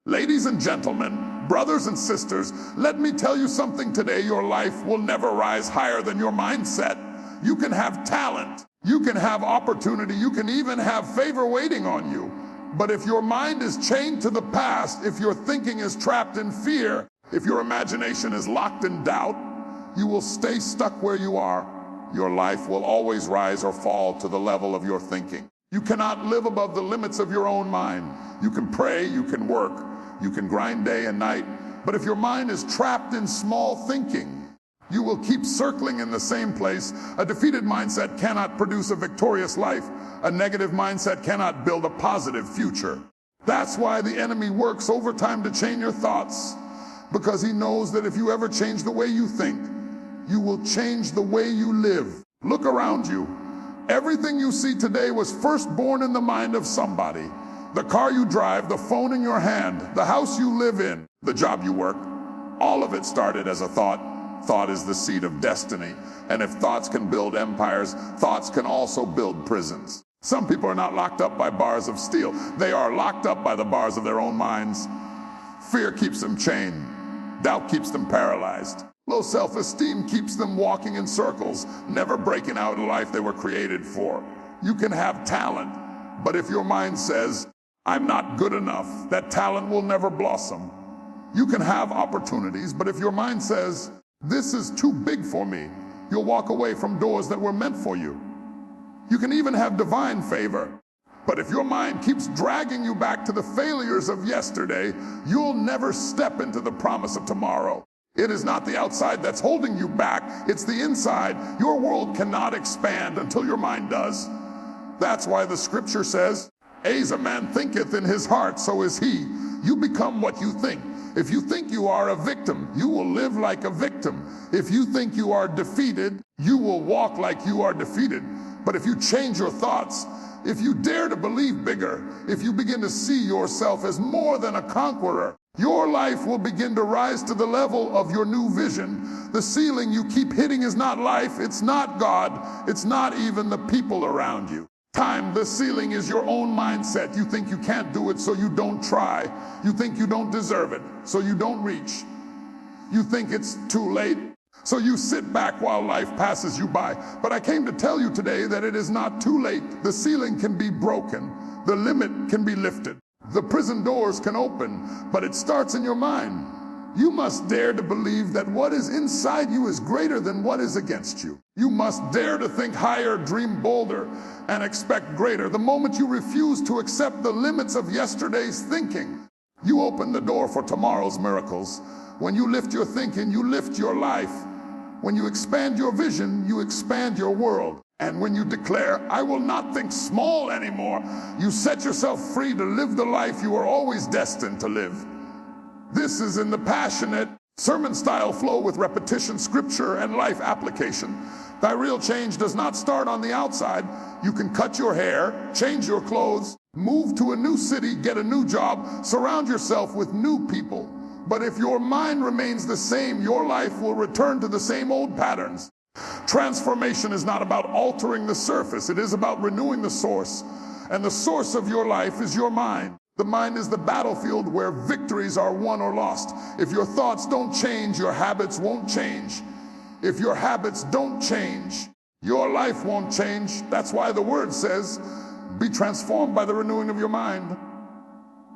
Ladies and gentlemen, brothers and sisters, let me tell you something today. Your life will never rise higher than your mindset. You can have talent, you can have opportunity, you can even have favor waiting on you. But if your mind is chained to the past, if your thinking is trapped in fear, if your imagination is locked in doubt, you will stay stuck where you are. Your life will always rise or fall to the level of your thinking. You cannot live above the limits of your own mind. You can pray, you can work, you can grind day and night, but if your mind is trapped in small thinking, you will keep circling in the same place. A defeated mindset cannot produce a victorious life. A negative mindset cannot build a positive future. That's why the enemy works overtime to chain your thoughts, because he knows that if you ever change the way you think, you will change the way you live. Look around you. Everything you see today was first born in the mind of somebody. The car you drive, the phone in your hand, the house you live in, the job you work, all of it started as a thought. Thought is the seed of destiny. And if thoughts can build empires, thoughts can also build prisons. Some people are not locked up by bars of steel. They are locked up by the bars of their own minds. Fear keeps them chained. Doubt keeps them paralyzed. Low self-esteem keeps them walking in circles, never breaking out in life they were created for. You can have talent, but if your mind says, I'm not good enough, that talent will never blossom. You can have opportunities, but if your mind says, this is too big for me, you'll walk away from doors that were meant for you. You can even have divine favor, but if your mind keeps dragging you back to the failures of yesterday, you'll never step into the promise of tomorrow. It is not the outside that's holding you back, it's the inside. Your world cannot expand until your mind does. That's why the scripture says, as a man thinketh in his heart, so is he. You become what you think. If you think you are a victim, you will live like a victim. If you think you are defeated, you will walk like you are defeated. But if you change your thoughts, if you dare to believe bigger, if you begin to see yourself as more than a conqueror, your life will begin to rise to the level of your new vision. The ceiling you keep hitting is not life, it's not God, it's not even the people around you. The ceiling is your own mindset. You think you can't do it, so you don't try. You think you don't deserve it, so you don't reach. You think it's too late, so you sit back while life passes you by. But I came to tell you today that it is not too late. The ceiling can be broken. The limit can be lifted. The prison doors can open, but it starts in your mind. You must dare to believe that what is inside you is greater than what is against you. You must dare to think higher, dream bolder, and expect greater. The moment you refuse to accept the limits of yesterday's thinking, you open the door for tomorrow's miracles. When you lift your thinking, you lift your life. When you expand your vision, you expand your world. And when you declare, I will not think small anymore, you set yourself free to live the life you were always destined to live. This is in the passionate sermon-style flow with repetition, scripture, and life application. Thy real change does not start on the outside. You can cut your hair, change your clothes, move to a new city, get a new job, surround yourself with new people. But if your mind remains the same, your life will return to the same old patterns. Transformation is not about altering the surface. It is about renewing the source. And the source of your life is your mind. The mind is the battlefield where victories are won or lost. If your thoughts don't change, your habits won't change. If your habits don't change, your life won't change. That's why the word says, be transformed by the renewing of your mind.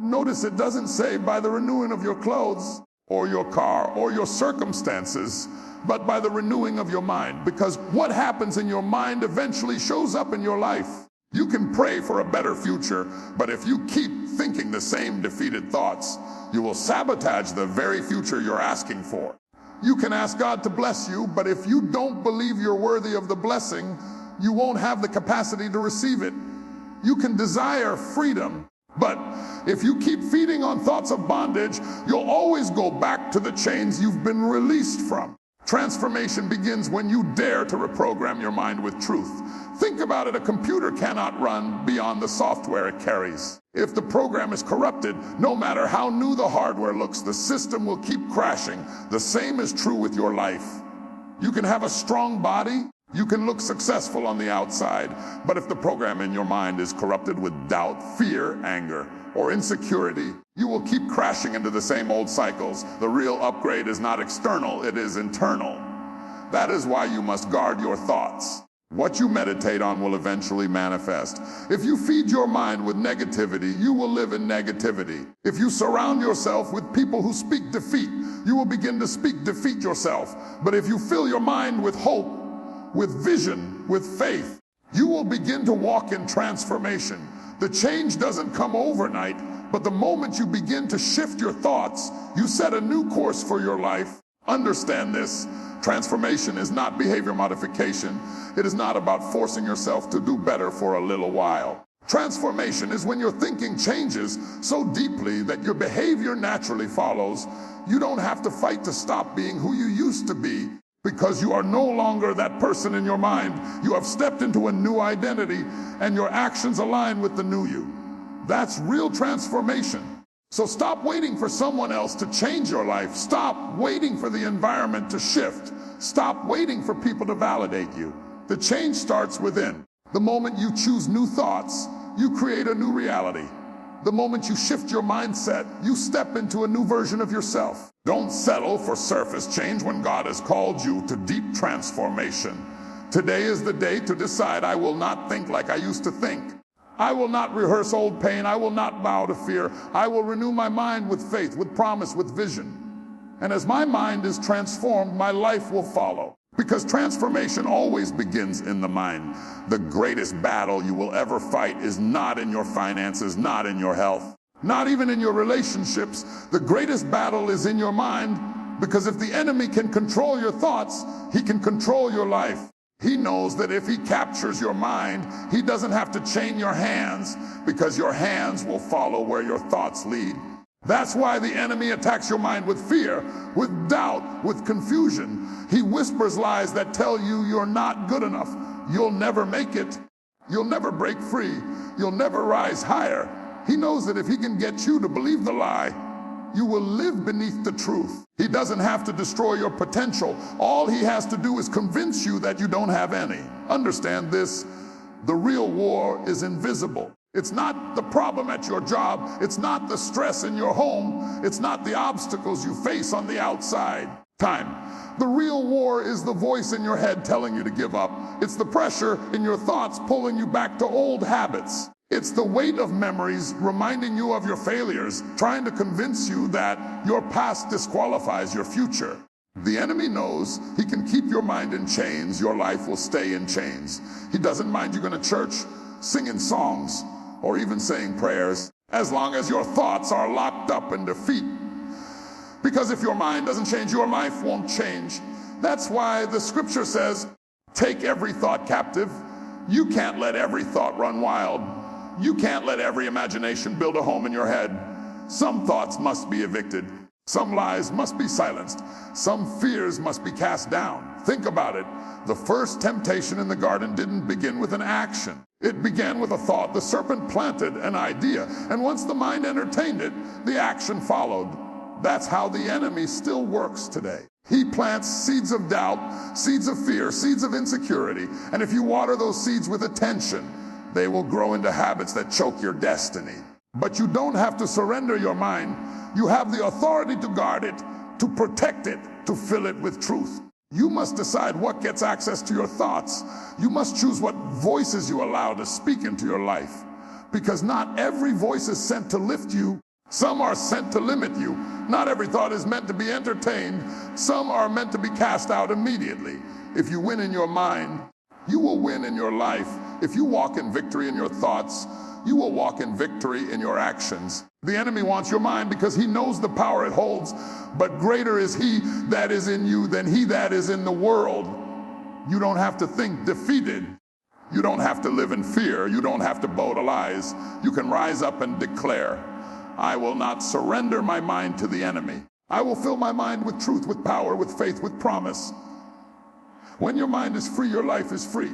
Notice it doesn't say by the renewing of your clothes or your car or your circumstances, but by the renewing of your mind. Because what happens in your mind eventually shows up in your life. You can pray for a better future, but if you keep thinking the same defeated thoughts, you will sabotage the very future you're asking for. You can ask God to bless you, but if you don't believe you're worthy of the blessing, you won't have the capacity to receive it. You can desire freedom, but if you keep feeding on thoughts of bondage, you'll always go back to the chains you've been released from. Transformation begins when you dare to reprogram your mind with truth. Think about it, a computer cannot run beyond the software it carries. If the program is corrupted, no matter how new the hardware looks, the system will keep crashing. The same is true with your life. You can have a strong body, You can look successful on the outside, but if the program in your mind is corrupted with doubt, fear, anger, or insecurity, you will keep crashing into the same old cycles. The real upgrade is not external, it is internal. That is why you must guard your thoughts. What you meditate on will eventually manifest. If you feed your mind with negativity, you will live in negativity. If you surround yourself with people who speak defeat, you will begin to speak defeat yourself. But if you fill your mind with hope, with vision, with faith, you will begin to walk in transformation. The change doesn't come overnight, but the moment you begin to shift your thoughts, you set a new course for your life. Understand this. Transformation is not behavior modification. It is not about forcing yourself to do better for a little while. Transformation is when your thinking changes so deeply that your behavior naturally follows. You don't have to fight to stop being who you used to be, because you are no longer that person in your mind. You have stepped into a new identity, and your actions align with the new you. That's real transformation. So stop waiting for someone else to change your life. Stop waiting for the environment to shift. Stop waiting for people to validate you. The change starts within. The moment you choose new thoughts, you create a new reality. The moment you shift your mindset, you step into a new version of yourself. Don't settle for surface change when God has called you to deep transformation. Today is the day to decide, I will not think like I used to think. I will not rehearse old pain. I will not bow to fear. I will renew my mind with faith, with promise, with vision. And as my mind is transformed, my life will follow. Because transformation always begins in the mind. The greatest battle you will ever fight is not in your finances, not in your health, not even in your relationships. The greatest battle is in your mind, because if the enemy can control your thoughts, he can control your life. He knows that if he captures your mind, he doesn't have to chain your hands, because your hands will follow where your thoughts lead. That's why the enemy attacks your mind with fear, with doubt, with confusion. He whispers lies that tell you you're not good enough. You'll never make it. You'll never break free. You'll never rise higher. He knows that if he can get you to believe the lie, you will live beneath the truth. He doesn't have to destroy your potential. All he has to do is convince you that you don't have any. Understand this. The real war is invisible. It's not the problem at your job. It's not the stress in your home. It's not the obstacles you face on the outside. The real war is the voice in your head telling you to give up. It's the pressure in your thoughts pulling you back to old habits. It's the weight of memories reminding you of your failures, trying to convince you that your past disqualifies your future. The enemy knows he can keep your mind in chains. Your life will stay in chains. He doesn't mind you going to church, singing songs, or even saying prayers, as long as your thoughts are locked up in defeat. Because if your mind doesn't change, your life won't change. That's why the scripture says, take every thought captive. You can't let every thought run wild. You can't let every imagination build a home in your head. Some thoughts must be evicted. Some lies must be silenced. Some fears must be cast down. Think about it. The first temptation in the garden didn't begin with an action. It began with a thought. The serpent planted an idea, and once the mind entertained it, the action followed. That's how the enemy still works today. He plants seeds of doubt, seeds of fear, seeds of insecurity, and if you water those seeds with attention, they will grow into habits that choke your destiny. But you don't have to surrender your mind. You have the authority to guard it, to protect it, to fill it with truth. You must decide what gets access to your thoughts. You must choose what voices you allow to speak into your life. Because not every voice is sent to lift you. Some are sent to limit you. Not every thought is meant to be entertained. Some are meant to be cast out immediately. If you win in your mind, you will win in your life. If you walk in victory in your thoughts, you will walk in victory in your actions. The enemy wants your mind because he knows the power it holds, but greater is he that is in you than he that is in the world. You don't have to think defeated. You don't have to live in fear. You don't have to bow to lies. You can rise up and declare, I will not surrender my mind to the enemy. I will fill my mind with truth, with power, with faith, with promise. When your mind is free, your life is free.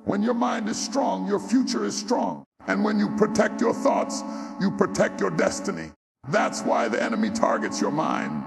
When your mind is strong, your future is strong. And when you protect your thoughts, you protect your destiny. That's why the enemy targets your mind.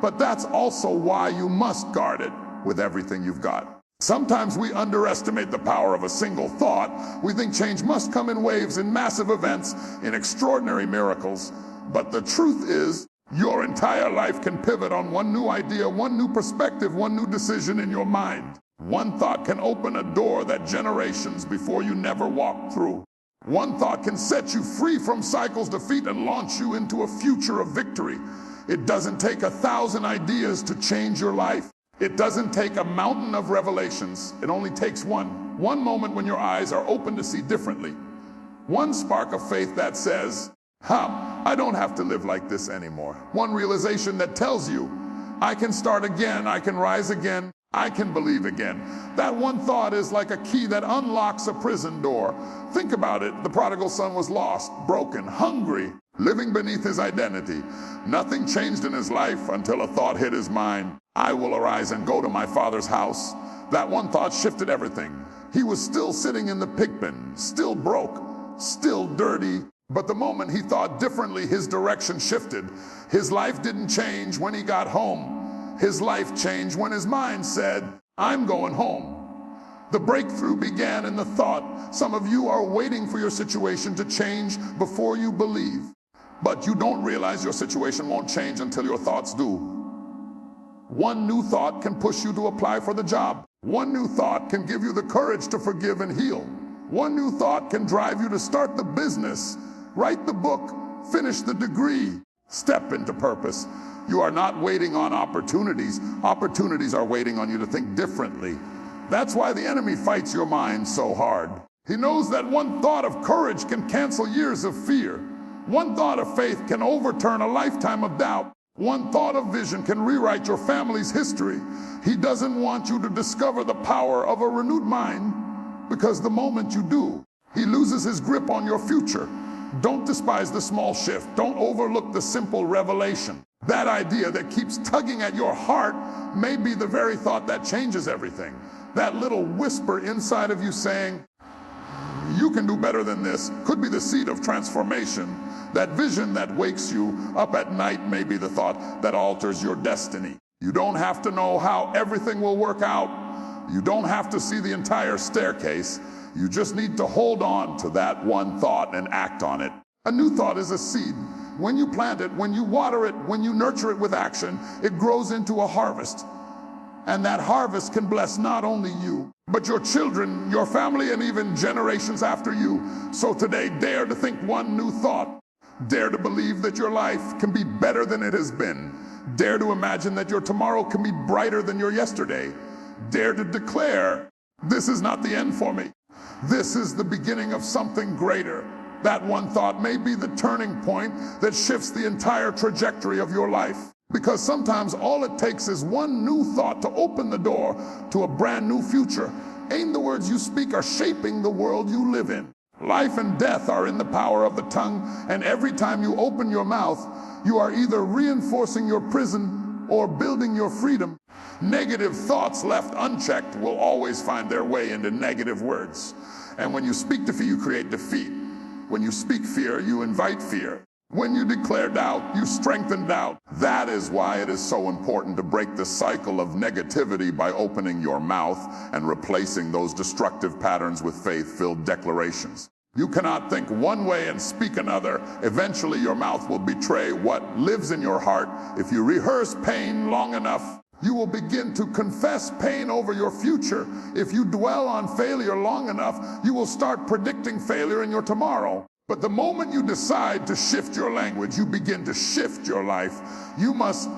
But that's also why you must guard it with everything you've got. Sometimes we underestimate the power of a single thought. We think change must come in waves, in massive events, in extraordinary miracles. But the truth is, your entire life can pivot on one new idea, one new perspective, one new decision in your mind. One thought can open a door that generations before you never walked through. One thought can set you free from cycles, defeat, and launch you into a future of victory. It doesn't take 1,000 ideas to change your life. It doesn't take a mountain of revelations. It only takes one moment when your eyes are open to see differently. One spark of faith that says, I don't have to live like this anymore. One realization that tells you, I can start again, I can rise again, I can believe again. That one thought is like a key that unlocks a prison door. Think about it. The prodigal son was lost, broken, hungry, living beneath his identity. Nothing changed in his life until a thought hit his mind. I will arise and go to my father's house. That one thought shifted everything. He was still sitting in the pigpen, still broke, still dirty. But the moment he thought differently, his direction shifted. His life didn't change when he got home. His life changed when his mind said, I'm going home. The breakthrough began in the thought. Some of you are waiting for your situation to change before you believe. But you don't realize your situation won't change until your thoughts do. One new thought can push you to apply for the job. One new thought can give you the courage to forgive and heal. One new thought can drive you to start the business, write the book, finish the degree, step into purpose. You are not waiting on opportunities. Opportunities are waiting on you to think differently. That's why the enemy fights your mind so hard. He knows that one thought of courage can cancel years of fear. One thought of faith can overturn a lifetime of doubt. One thought of vision can rewrite your family's history. He doesn't want you to discover the power of a renewed mind, because the moment you do, he loses his grip on your future. Don't despise the small shift. Don't overlook the simple revelation. That idea that keeps tugging at your heart may be the very thought that changes everything. That little whisper inside of you saying, you can do better than this, could be the seed of transformation. That vision that wakes you up at night may be the thought that alters your destiny. You don't have to know how everything will work out. You don't have to see the entire staircase. You just need to hold on to that one thought and act on it. A new thought is a seed. When you plant it, when you water it, when you nurture it with action, it grows into a harvest. And that harvest can bless not only you, but your children, your family, and even generations after you. So today, dare to think one new thought. Dare to believe that your life can be better than it has been. Dare to imagine that your tomorrow can be brighter than your yesterday. Dare to declare, this is not the end for me. This is the beginning of something greater. That one thought may be the turning point that shifts the entire trajectory of your life. Because sometimes all it takes is one new thought to open the door to a brand new future. Ain't the words you speak are shaping the world you live in. Life and death are in the power of the tongue, and every time you open your mouth, you are either reinforcing your prison or building your freedom. Negative thoughts left unchecked will always find their way into negative words. And when you speak defeat, you create defeat. When you speak fear, you invite fear. When you declare doubt, you strengthen doubt. That is why it is so important to break the cycle of negativity by opening your mouth and replacing those destructive patterns with faith-filled declarations. You cannot think one way and speak another. Eventually, your mouth will betray what lives in your heart. If you rehearse pain long enough, you will begin to confess pain over your future. If you dwell on failure long enough, you will start predicting failure in your tomorrow. But the moment you decide to shift your language, you begin to shift your life. You must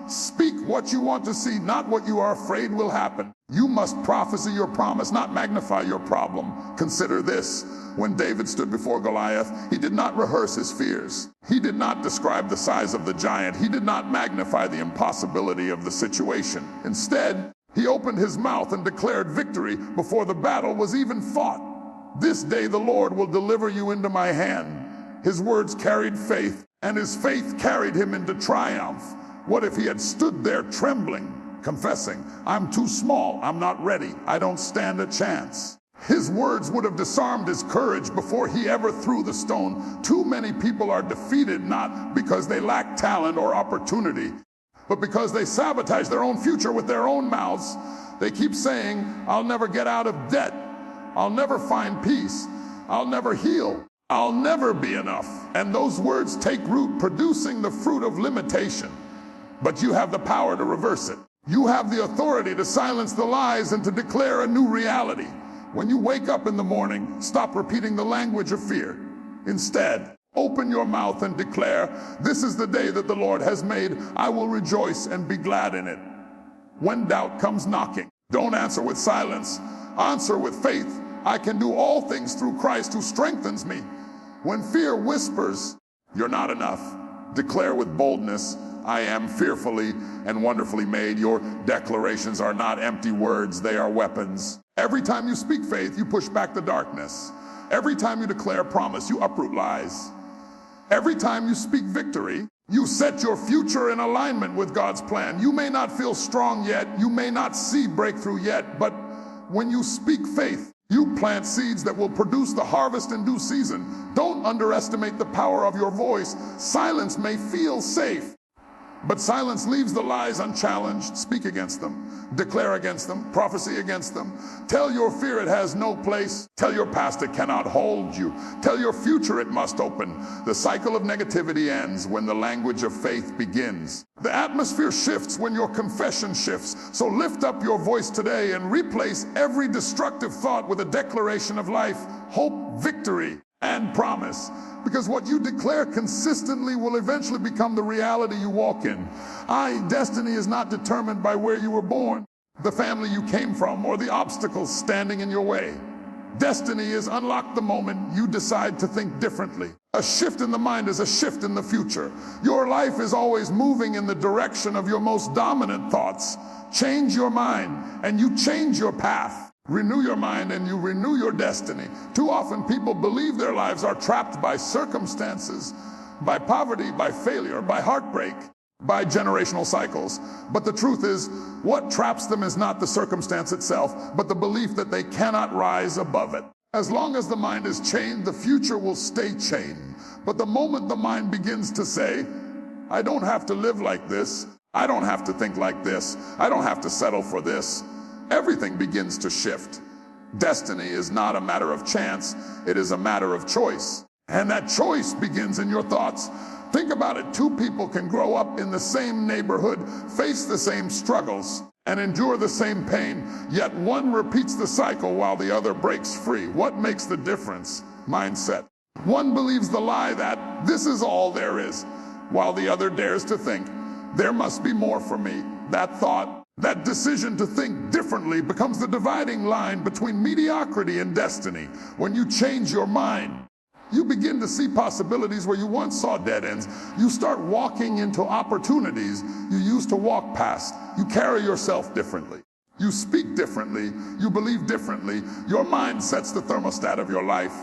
speak what you want to see, not what you are afraid will happen. You must prophesy your promise, not magnify your problem. Consider this. When David stood before Goliath, he did not rehearse his fears. He did not describe the size of the giant. He did not magnify the impossibility of the situation. Instead, he opened his mouth and declared victory before the battle was even fought. This day the Lord will deliver you into my hand. His words carried faith, and his faith carried him into triumph. What if he had stood there trembling, confessing, I'm too small, I'm not ready, I don't stand a chance? His words would have disarmed his courage before he ever threw the stone. Too many people are defeated not because they lack talent or opportunity, But because they sabotage their own future with their own mouths, they keep saying, I'll never get out of debt. I'll never find peace. I'll never heal. I'll never be enough. And those words take root, producing the fruit of limitation. But you have the power to reverse it. You have the authority to silence the lies and to declare a new reality. When you wake up in the morning, stop repeating the language of fear. Instead, open your mouth and declare, this is the day that the Lord has made. I will rejoice and be glad in it. When doubt comes knocking, don't answer with silence. Answer with faith. I can do all things through Christ who strengthens me. When fear whispers, you're not enough, declare with boldness, I am fearfully and wonderfully made. Your declarations are not empty words, they are weapons. Every time you speak faith, you push back the darkness. Every time you declare promise, you uproot lies. Every time you speak victory, you set your future in alignment with God's plan. You may not feel strong yet, you may not see breakthrough yet, but when you speak faith, you plant seeds that will produce the harvest in due season. Don't underestimate the power of your voice. Silence may feel safe, but silence leaves the lies unchallenged. Speak against them, declare against them, prophecy against them. Tell your fear it has no place. Tell your past it cannot hold you. Tell your future it must open. The cycle of negativity ends when the language of faith begins. The atmosphere shifts when your confession shifts. So lift up your voice today and replace every destructive thought with a declaration of life, hope, victory, and promise. Because what you declare consistently will eventually become the reality you walk in. Destiny is not determined by where you were born, the family you came from, or the obstacles standing in your way. Destiny is unlocked the moment you decide to think differently. A shift in the mind is a shift in the future. Your life is always moving in the direction of your most dominant thoughts. Change your mind and you change your path. Renew your mind and you renew your destiny. Too often people believe their lives are trapped by circumstances, by poverty, by failure, by heartbreak, by generational cycles. But the truth is, what traps them is not the circumstance itself, but the belief that they cannot rise above it. As long as the mind is chained, the future will stay chained. But the moment the mind begins to say, I don't have to live like this, I don't have to think like this, I don't have to settle for this, everything begins to shift. Destiny is not a matter of chance, it is a matter of choice. And that choice begins in your thoughts. Think about it, two people can grow up in the same neighborhood, face the same struggles, and endure the same pain, yet one repeats the cycle while the other breaks free. What makes the difference? Mindset. One believes the lie that this is all there is, while the other dares to think, there must be more for me. That thought, that decision to think differently becomes the dividing line between mediocrity and destiny. When you change your mind, you begin to see possibilities where you once saw dead ends. You start walking into opportunities you used to walk past. You carry yourself differently. You speak differently. You believe differently. Your mind sets the thermostat of your life.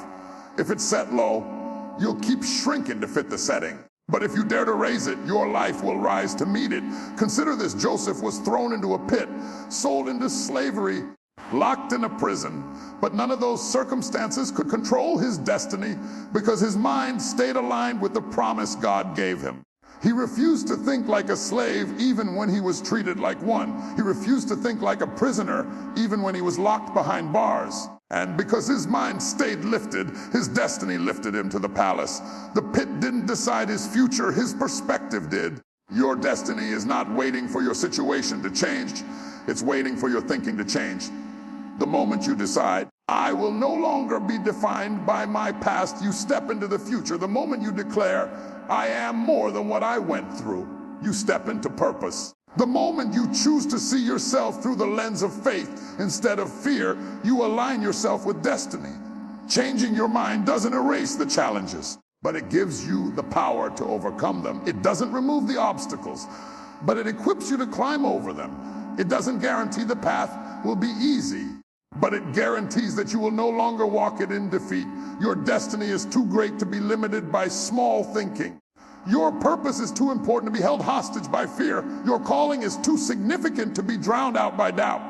If it's set low, you'll keep shrinking to fit the setting. But if you dare to raise it, your life will rise to meet it. Consider this: Joseph was thrown into a pit, sold into slavery, locked in a prison. But none of those circumstances could control his destiny because his mind stayed aligned with the promise God gave him. He refused to think like a slave even when he was treated like one. He refused to think like a prisoner even when he was locked behind bars. And because his mind stayed lifted, his destiny lifted him to the palace. The pit didn't decide his future, his perspective did. Your destiny is not waiting for your situation to change. It's waiting for your thinking to change. The moment you decide, I will no longer be defined by my past, you step into the future. The moment you declare, I am more than what I went through, you step into purpose. The moment you choose to see yourself through the lens of faith instead of fear, you align yourself with destiny. Changing your mind doesn't erase the challenges, but it gives you the power to overcome them. It doesn't remove the obstacles, but it equips you to climb over them. It doesn't guarantee the path will be easy, but it guarantees that you will no longer walk it in defeat. Your destiny is too great to be limited by small thinking. Your purpose is too important to be held hostage by fear. Your calling is too significant to be drowned out by doubt.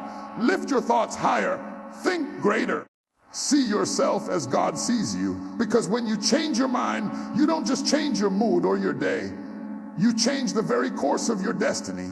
Lift your thoughts higher. Think greater. See yourself as God sees you. Because when you change your mind, you don't just change your mood or your day. you change the very course of your destiny.